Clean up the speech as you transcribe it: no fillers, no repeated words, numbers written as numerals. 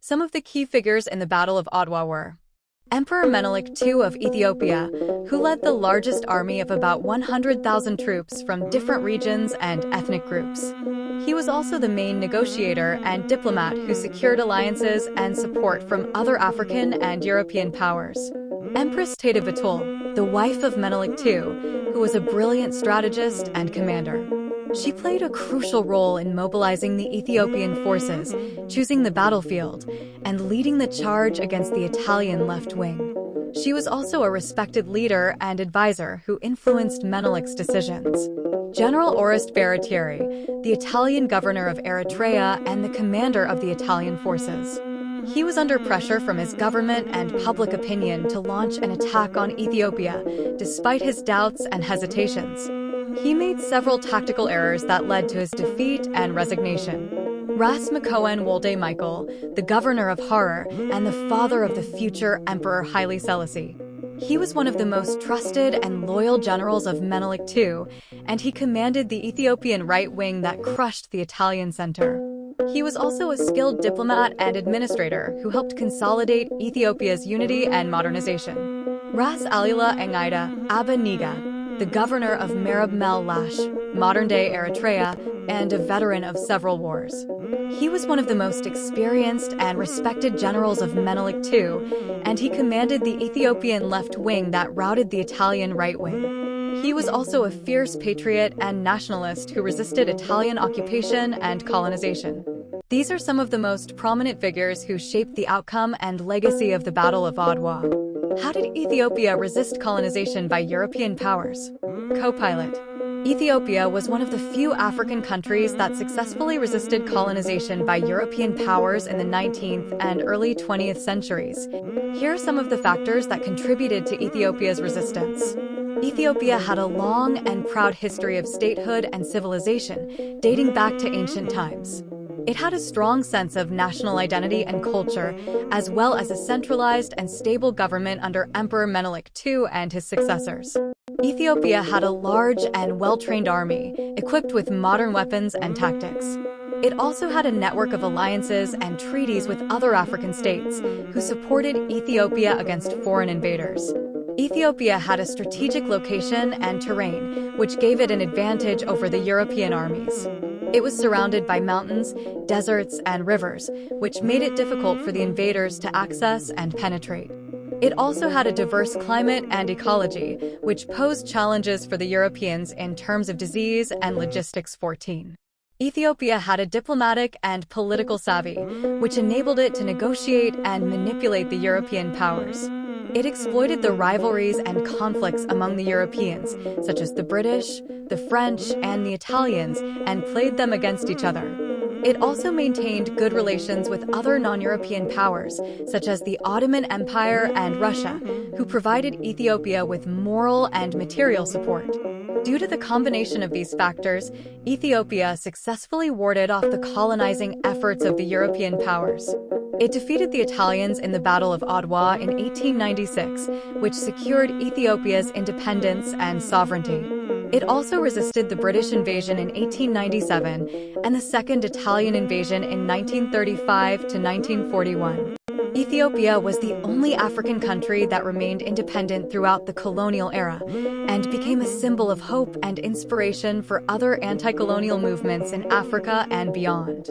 Some of the key figures in the Battle of Adwa were Emperor Menelik II of Ethiopia, who led the largest army of about 100,000 troops from different regions and ethnic groups. He was also the main negotiator and diplomat who secured alliances and support from other African and European powers. Empress Teta Batul, the wife of Menelik II, who was a brilliant strategist and commander. She played a crucial role in mobilizing the Ethiopian forces, choosing the battlefield, and leading the charge against the Italian left wing. She was also a respected leader and advisor who influenced Menelik's decisions. General Oreste Baratieri, the Italian governor of Eritrea and the commander of the Italian forces. He was under pressure from his government and public opinion to launch an attack on Ethiopia, despite his doubts and hesitations. He made several tactical errors that led to his defeat and resignation. Ras Makoen Wolde Michael, the governor of Harar and the father of the future Emperor Haile Selassie. He was one of the most trusted and loyal generals of Menelik II, and he commanded the Ethiopian right wing that crushed the Italian center. He was also a skilled diplomat and administrator who helped consolidate Ethiopia's unity and modernization. Ras Alila Engaida Abba Niga, the governor of Merab Mel Lash, modern-day Eritrea, and a veteran of several wars. He was one of the most experienced and respected generals of Menelik II, and he commanded the Ethiopian left wing that routed the Italian right wing. He was also a fierce patriot and nationalist who resisted Italian occupation and colonization. These are some of the most prominent figures who shaped the outcome and legacy of the Battle of Adwa. How did Ethiopia resist colonization by European powers? Co-pilot. Ethiopia was one of the few African countries that successfully resisted colonization by European powers in the 19th and early 20th centuries. Here are some of the factors that contributed to Ethiopia's resistance. Ethiopia had a long and proud history of statehood and civilization, dating back to ancient times. It had a strong sense of national identity and culture, as well as a centralized and stable government under Emperor Menelik II and his successors. Ethiopia had a large and well-trained army, equipped with modern weapons and tactics. It also had a network of alliances and treaties with other African states, who supported Ethiopia against foreign invaders. Ethiopia had a strategic location and terrain, which gave it an advantage over the European armies. It was surrounded by mountains, deserts, and rivers, which made it difficult for the invaders to access and penetrate. It also had a diverse climate and ecology, which posed challenges for the Europeans in terms of disease and logistics. 14. Ethiopia had a diplomatic and political savvy, which enabled it to negotiate and manipulate the European powers. It exploited the rivalries and conflicts among the Europeans, such as the British, the French, and the Italians, and played them against each other. It also maintained good relations with other non-European powers, such as the Ottoman Empire and Russia, who provided Ethiopia with moral and material support. Due to the combination of these factors, Ethiopia successfully warded off the colonizing efforts of the European powers. It defeated the Italians in the Battle of Adwa in 1896, which secured Ethiopia's independence and sovereignty. It also resisted the British invasion in 1897 and the Second Italian invasion in 1935 to 1941. Ethiopia was the only African country that remained independent throughout the colonial era and became a symbol of hope and inspiration for other anti-colonial movements in Africa and beyond.